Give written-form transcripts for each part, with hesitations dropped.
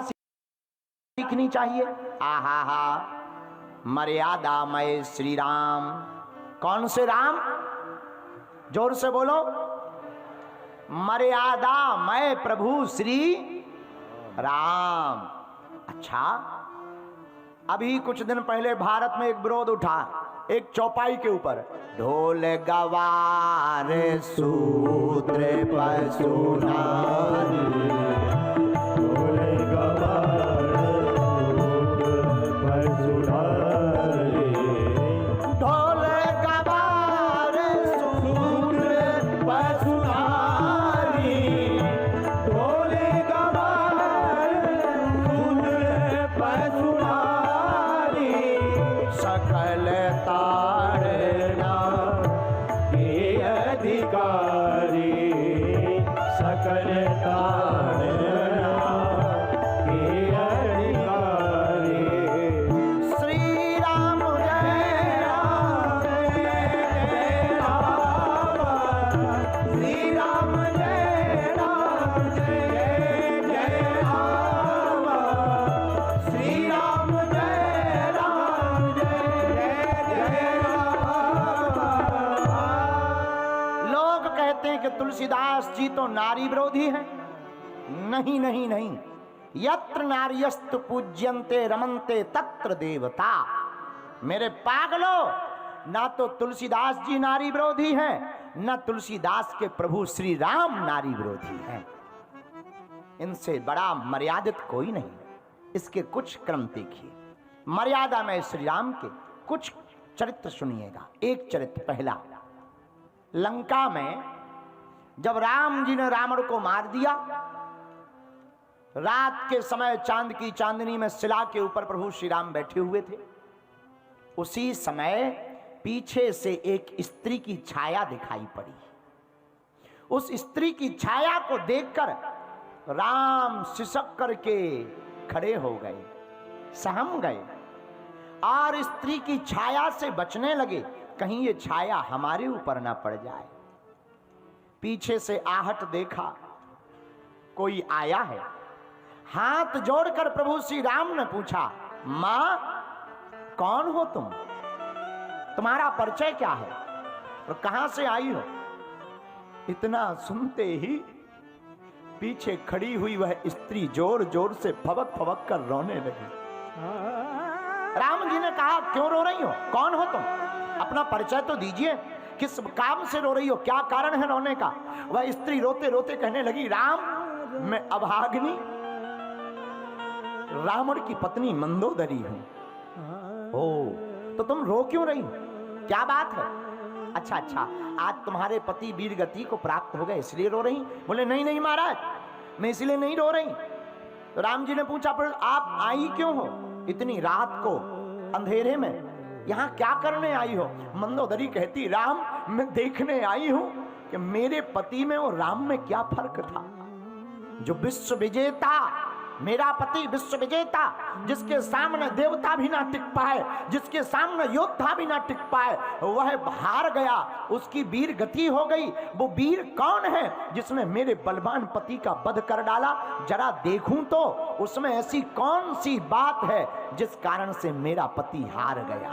सीखनी चाहिए। आहा हा, मर्यादामय श्री राम। कौन से राम? जोर से बोलो। मर्यादामय प्रभु श्री राम। अच्छा, अभी कुछ दिन पहले भारत में एक विरोध उठा एक चौपाई के ऊपर, ढोल गवार सूत्र पसुनारी, ढोल गवार पसुनारी, ढोल गवार सूत्र पसुनारी, ढोल गवार सूत्र पसुनारी, सकल तारना के अधिकारी, सकल तारना के अधिकारी। श्री राम जय राम जय राम, श्री राम जय राम जय जय राम, श्री राम जय राम जय जय राम। लोग कहते हैं कि तुलसीदास जी तो नारी विरोधी हैं। नहीं नहीं नहीं, यत्र नार्यस्तु पूज्यन्ते रमन्ते तत्र देवता। मेरे पागलों, ना तो तुलसीदास जी नारी विरोधी हैं, ना तुलसीदास के प्रभु श्री राम नारी विरोधी हैं। इनसे बड़ा मर्यादित कोई नहीं। इसके कुछ क्रम देखिए। मर्यादा में श्री राम के कुछ चरित्र सुनिएगा। एक चरित्र पहला, लंका में जब राम जी ने रावण को मार दिया, रात के समय चांद की चांदनी में शिला के ऊपर प्रभु श्री राम बैठे हुए थे। उसी समय पीछे से एक स्त्री की छाया दिखाई पड़ी। उस स्त्री की छाया को देखकर राम सिसक करके खड़े हो गए, सहम गए और स्त्री की छाया से बचने लगे, कहीं ये छाया हमारे ऊपर ना पड़ जाए। पीछे से आहट देखा, कोई आया है। हाथ जोड़कर प्रभु श्री राम ने पूछा, मां कौन हो तुम? तुम्हारा परिचय क्या है और कहां से आई हो? इतना सुनते ही पीछे खड़ी हुई वह स्त्री जोर जोर से फबक फबक कर रोने लगी। राम जी ने कहा, क्यों रो रही हो? कौन हो तुम? अपना परिचय तो दीजिए। किस काम से रो रही हो? क्या कारण है रोने का? वह स्त्री रोते रोते कहने लगी, राम मैं अभागिनी रावण की पत्नी मंदोदरी हूं। ओ, तो तुम रो क्यों रही हो? क्या बात है? अच्छा अच्छा, आज तुम्हारे पति वीर गति को प्राप्त हो गए इसलिए रो रही? बोले नहीं नहीं महाराज, मैं इसलिए नहीं रो रही। तो राम जी ने पूछा, पर आप आई क्यों हो इतनी रात को अंधेरे में? यहां क्या करने आई हो? मंदोदरी कहती, राम मैं देखने आई हूं कि मेरे पति में और राम में क्या फर्क था। जो विश्व विजेता, मेरा पति विश्व विजेता, जिसके सामने देवता भी ना टिक पाए, जिसके सामने योद्धा भी ना टिक पाए, वह हार गया, उसकी वीर गति हो गई। वो वीर कौन है जिसने मेरे बलवान पति का वध कर डाला? जरा देखूं तो उसमें ऐसी कौन सी बात है जिस कारण से मेरा पति हार गया।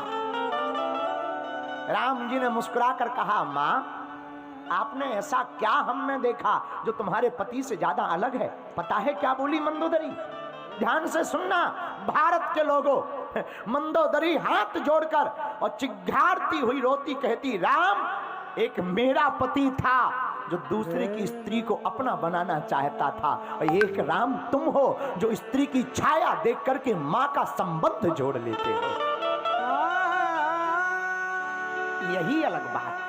राम जी ने मुस्कुराकर कहा, मां आपने ऐसा क्या हम में देखा जो तुम्हारे पति से ज्यादा अलग है? पता है क्या बोली मंदोदरी? ध्यान से सुनना भारत के लोगों। मंदोदरी हाथ जोड़कर और चिघाड़ती हुई रोती कहती, राम एक मेरा पति था जो दूसरे की स्त्री को अपना बनाना चाहता था, और एक राम तुम हो जो स्त्री की छाया देख करके मां का संबंध जोड़ लेते हो। यही अलग बात थी,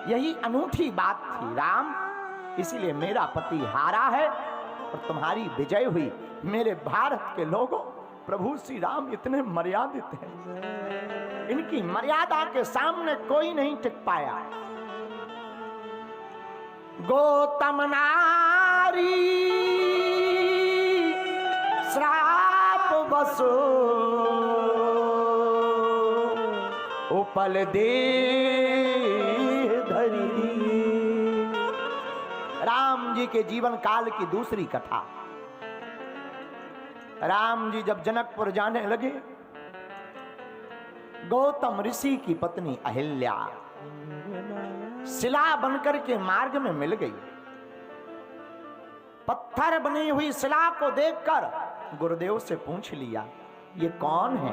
यही अनूठी बात थी राम। इसीलिए मेरा पति हारा है और तुम्हारी विजय हुई। मेरे भारत के लोगों, प्रभु श्री राम इतने मर्यादित हैं, इनकी मर्यादा के सामने कोई नहीं टिक पाया। गौतम नारी श्राप बसो उपल दे धरी। राम जी के जीवन काल की दूसरी कथा। राम जी जब जनकपुर जाने लगे, गौतम ऋषि की पत्नी अहिल्या शिला बनकर के मार्ग में मिल गई। पत्थर बनी हुई शिला को देखकर गुरुदेव से पूछ लिया, ये कौन है?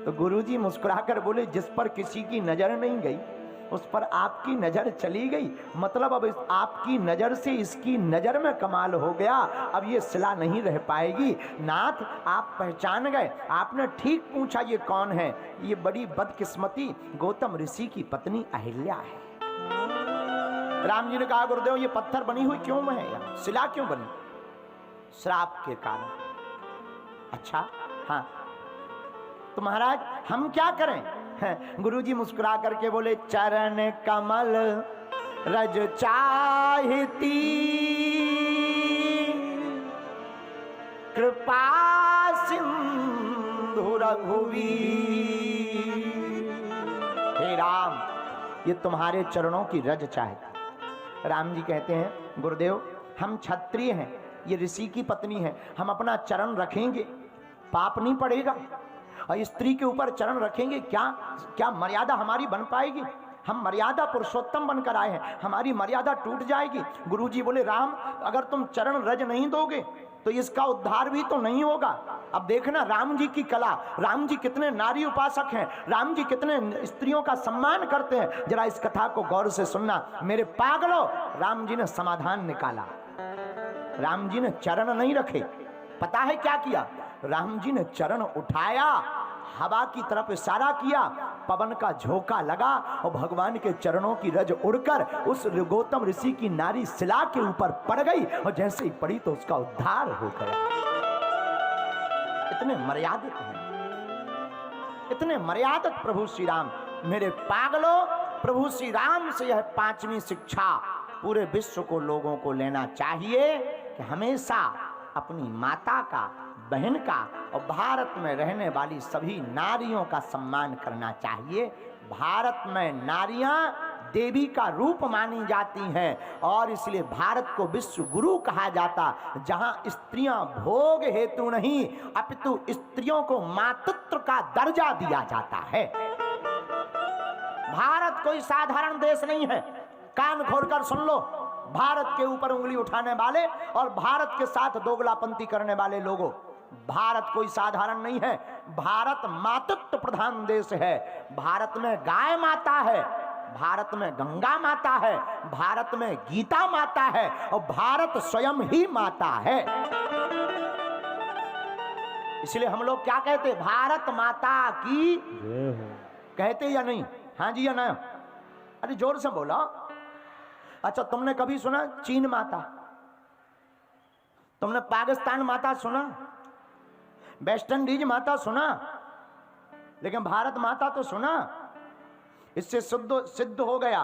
तो गुरुजी मुस्कुराकर बोले, जिस पर किसी की नजर नहीं गई उस पर आपकी नजर चली गई। मतलब अब आपकी नजर से इसकी नजर में कमाल हो गया, अब ये सिला नहीं रह पाएगी। नाथ आप पहचान गए, आपने ठीक पूछा ये कौन है। ये बड़ी बदकिस्मती गौतम ऋषि की पत्नी अहिल्या है। राम जी ने कहा, गुरुदेव ये पत्थर बनी हुई क्यों है, यहाँ शिला क्यों बनी? श्राप के कारण। अच्छा हाँ, तो महाराज हम क्या करें? गुरुजी मुस्कुरा करके बोले, चरण कमल रज चाहती कृपा सिंधु रघुवीर। हे राम, ये तुम्हारे चरणों की रज चाहती। राम जी कहते हैं, गुरुदेव हम क्षत्रिय हैं, ये ऋषि की पत्नी है, हम अपना चरण रखेंगे, पाप नहीं पड़ेगा? और स्त्री के ऊपर चरण रखेंगे, क्या मर्यादा हमारी बन पाएगी? हम मर्यादा पुरुषोत्तम बनकर आए हैं, हमारी मर्यादा टूट जाएगी। गुरुजी बोले, राम अगर तुम चरण रज नहीं दोगे तो इसका उद्धार भी तो नहीं होगा। अब देखना राम जी की कला, राम जी कितने नारी उपासक हैं, राम जी कितने स्त्रियों का सम्मान करते हैं। जरा इस कथा को गौर से सुनना मेरे पागलों। राम जी ने समाधान निकाला। राम जी ने चरण नहीं रखे, पता है क्या किया? राम जी ने चरण उठाया, हवा की तरफ इशारा किया, पवन का झोंका लगा और भगवान के चरणों की रज उड़कर उस गौतम ऋषि की नारी शिला के ऊपर पड़ गई, और जैसे ही पड़ी तो उसका उद्धार हो गया। इतने मर्यादित हैं, इतने मर्यादित प्रभु श्री राम। मेरे पागलों, प्रभु श्री राम से यह पांचवी शिक्षा पूरे विश्व को लोगों को लेना चाहिए कि हमेशा अपनी माता का, बहन का और भारत में रहने वाली सभी नारियों का सम्मान करना चाहिए। भारत में नारियां देवी का रूप मानी जाती हैं और इसलिए भारत को विश्व गुरु कहा जाता, जहां स्त्रियां भोग हेतु नहीं अपितु स्त्रियों को मातृत्व का दर्जा दिया जाता है। भारत कोई साधारण देश नहीं है। कान खोलकर सुन लो, भारत के ऊपर उंगली उठाने वाले और भारत के साथ दोगलापंथी करने वाले लोगों, भारत कोई साधारण नहीं है। भारत मातृत्व प्रधान देश है। भारत में गाय माता है, भारत में गंगा माता है, भारत में गीता माता है और भारत स्वयं ही माता है। इसलिए हम लोग क्या कहते? भारत माता की कहते या नहीं? हाँ जी या ना? अरे जोर से बोला। अच्छा, तुमने कभी सुना चीन माता? तुमने पाकिस्तान माता सुना? वेस्ट इंडीज माता सुना? लेकिन भारत माता तो सुना। इससे सिद्ध हो गया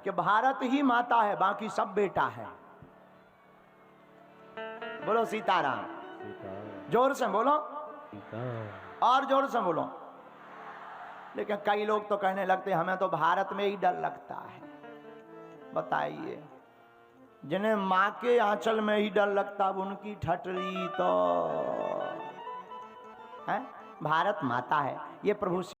कि भारत ही माता है, बाकी सब बेटा है। बोलो सीताराम। जोर से बोलो और जोर से बोलो। लेकिन कई लोग तो कहने लगते हमें तो भारत में ही डर लगता है। बताइए, जिन्हें मां के आंचल में ही डर लगता उनकी ठटरी तो है। भारत माता है, ये प्रभु